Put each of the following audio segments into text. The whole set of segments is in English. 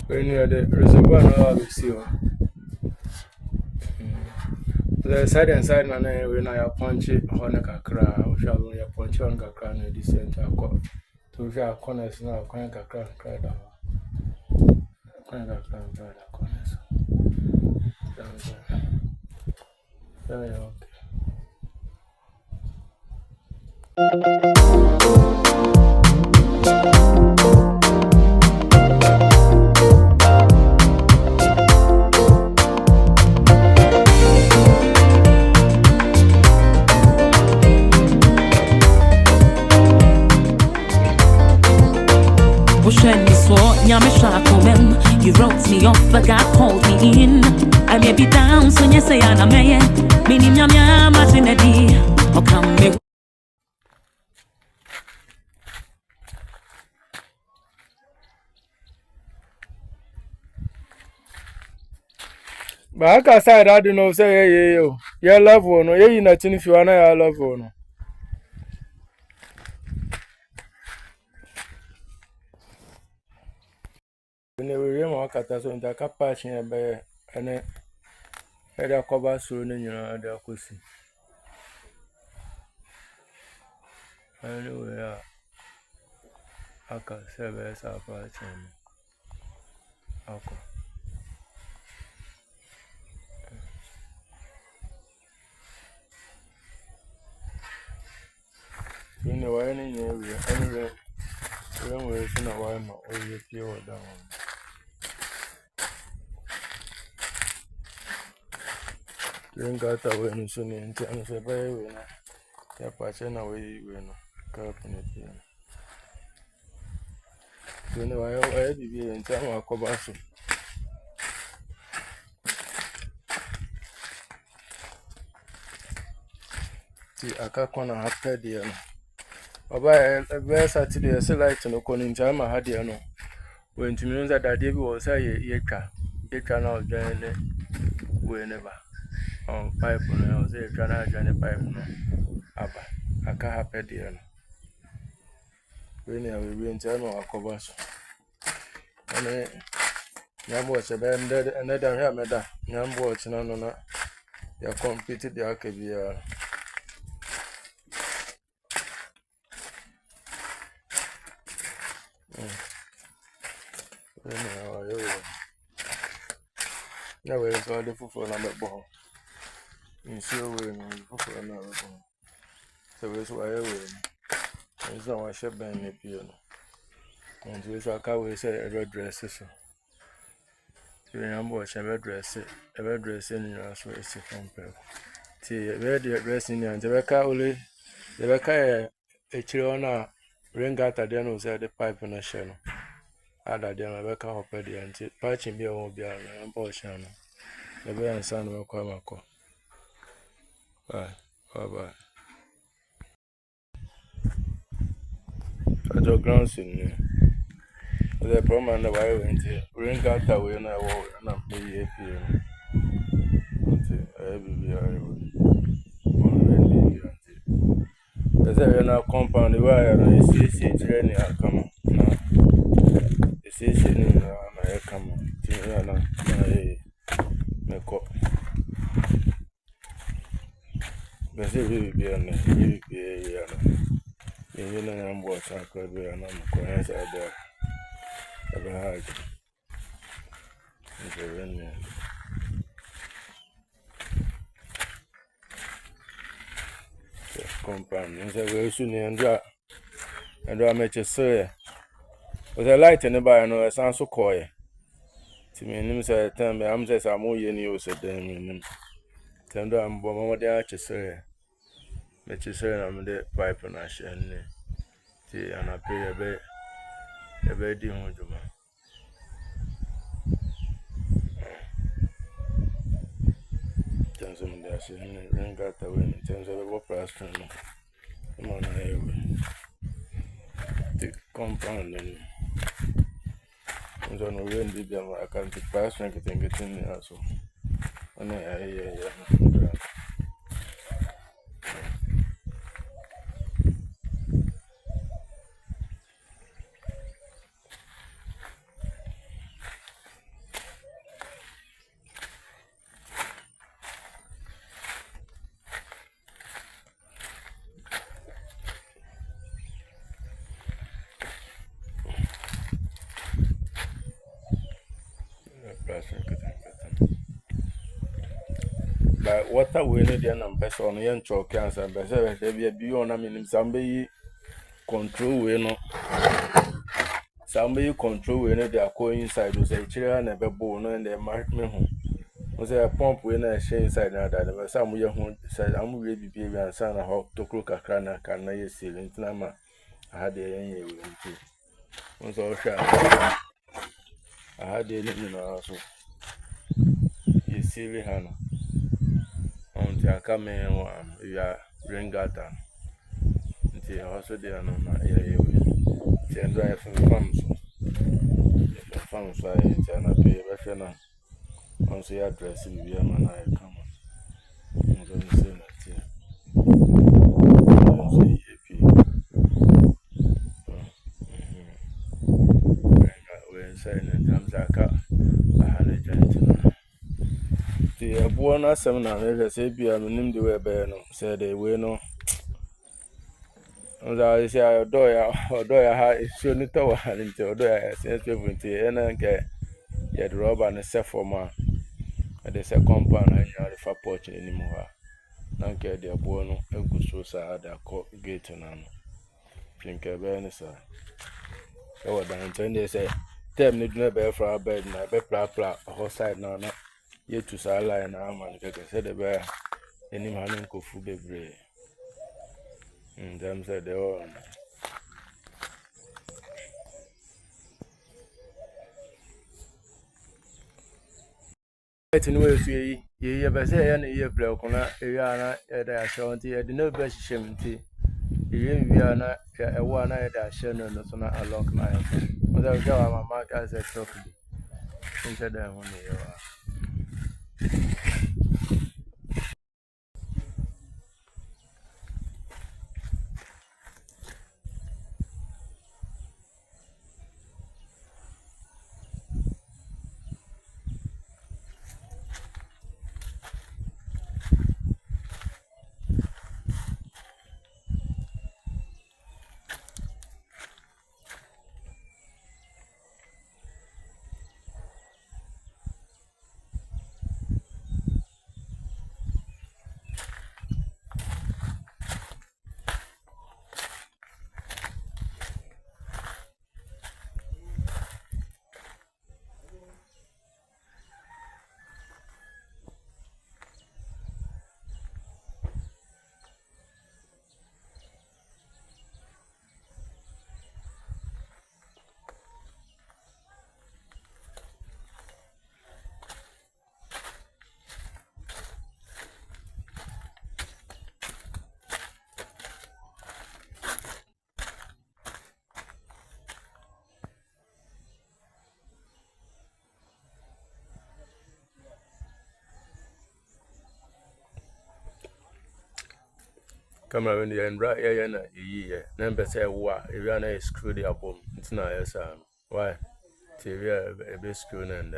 When you the reservoir now we see the side and side na when I punch it on kakra, we shall only punch on kakra na the center to we shall corners now corner kakra cry down. Corner kakra corners. Yeah, You wrote me off, but God called me in. I may be down, so you say I'm a man. Meaning, I'm Martinelli. Or come me. but I said I don't know say yeah love one, yeah nothing if you wanna I love one. When we remote kata so nta kapa chin be ene eda cover so ne nyina da kosi. Anyway, aka sebe sa pa chin. Ako. When you were in area, anyway, when we see na why ma o ye pure down. When got away no so ne nti an se be we na. Ya pa che na we no. Ka peneti. When you were bibi nti am akoba so. Ti aka kona happy dia no. Oba be Saturday say light no ko nti am ha dia no. When to me that day bi was say ye twa na odwan ne we ne ba. On pipe no say twa na adwan pipe no. Aba aka happy dia no. We ne we nti am akoba so. Ane nyambo se be nded da hia meda. Nyambo china no na ya compete dia aka bia. Na we so the fufu na me bo. Nsuo we no fufu na me bo. So we so aye we. Nso wa she ben ne pie no. Nso we so aka we say e dress so. So nyambo che be dress ni na so e si compare. Ti we dey dress ni an be ka ole be ka e chire ona ringata dey no say the pipe na she no. Ada dey na be ka hope dey anti patching bi o bi ara nyambo che no. The way and son will come and call. Bye. Bye. I just glance in the problem and the way I went here. Ring out that way and I walk and I'm paying here. There's a now compound where I see training. I come on. The station I come on. Make up. But it will be on the you know, I'm watching a crowd and I'm going to there. Ever hard. It's a rain. Compound. And so very soon and I met you, sir. With a light in the bar, and it sounds so quiet. To me, him say, tell me, I'm just a more you said, then. Tell me, I'm bomb with the arches, sir. Met you, sir, I'm the pipe and I shall. See, and I pay a bed, you know. Terms of the ring got away in terms of the work price. I'm on the compound and on the wind, I can't take price rank and get in there. So, and yeah. But water we need an person on young chalk cancer, but there be a beyond. I mean, somebody control we no. Somebody control we need their co inside. Was a chair and a baboon and they mark me home. Was a pump when I say inside that. But some way home said, I'm really be and son a hot to cook a crana can I see in Nama. I had the end too. Was all sharp. I had the you know also. You see, Hannah. Until I come in one, you are ring gata. Until also there, no, yeah, and drive from farms. Farms, I pay a reference. Once you address it, we are man, I come. I'm going to say that here. We're saying in terms of a hundred gentlemen. The Buona Seminar, as I be a name the way bear, said they will know. I say, I adore ya, should not tower until I said 70 and I get yet rubber and a set for my. The second compound, I know if I porch anymore. Don't get their bono, a good source. I had a gate on an drink a benessa. Oh, then they say, tell me, never for a bed, and I bet a horse side now, not yet to Sala and arm and said the bear, any man could food be brave. And them said they all. Anyway, ye ever say any year block on a yana at a shanty at the no best shimty. Yana a one at a shannon, not on a lock line. Without my mark as a trophy. Into them when you are. Camera in the end, right? Yeah, yeah. Number say, why? If you are not screw the album, it's not yes. Why? TV a bit screwed and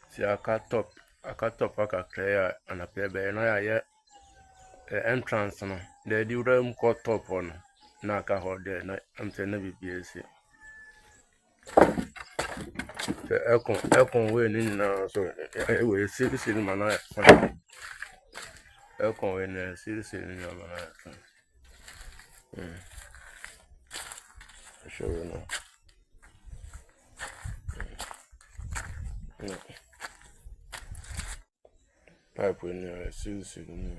see, I cut up, I clear and a pair by and I yet entrance. No, they do them cut top on Naka hold there. I'm saying, never be easy. The aircon winning now, so it will see the cinema. Aircon winning, see the cinema. Sure, no. Pipe winning, see the cinema.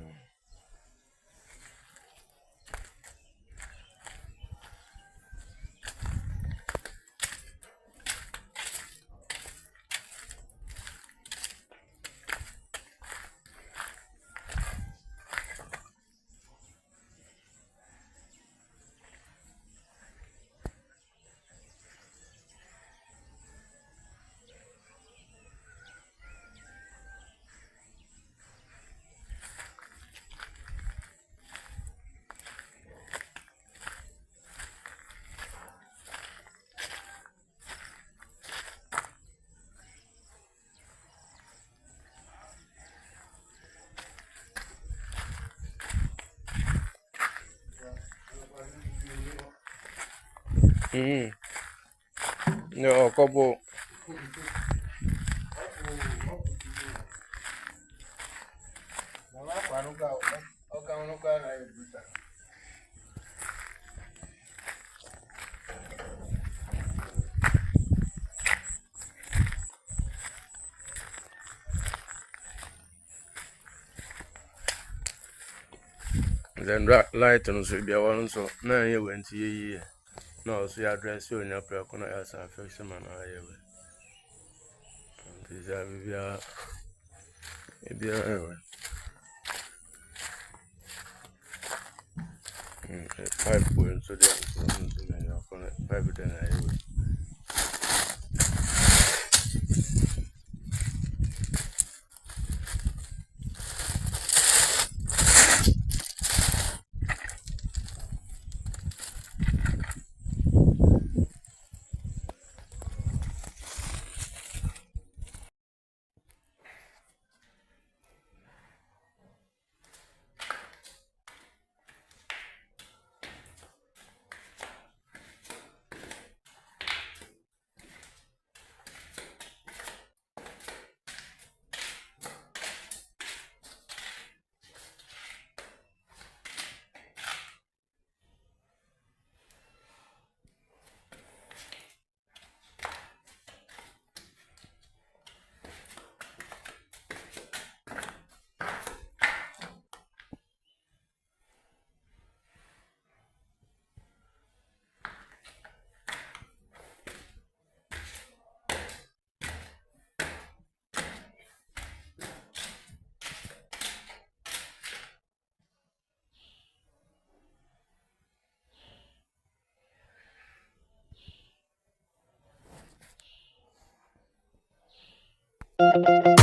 No, couple. Then light on so be one so now you went to ye. No, so you address you in your prayer corner as a fisherman. This is a 5 points so there 5 then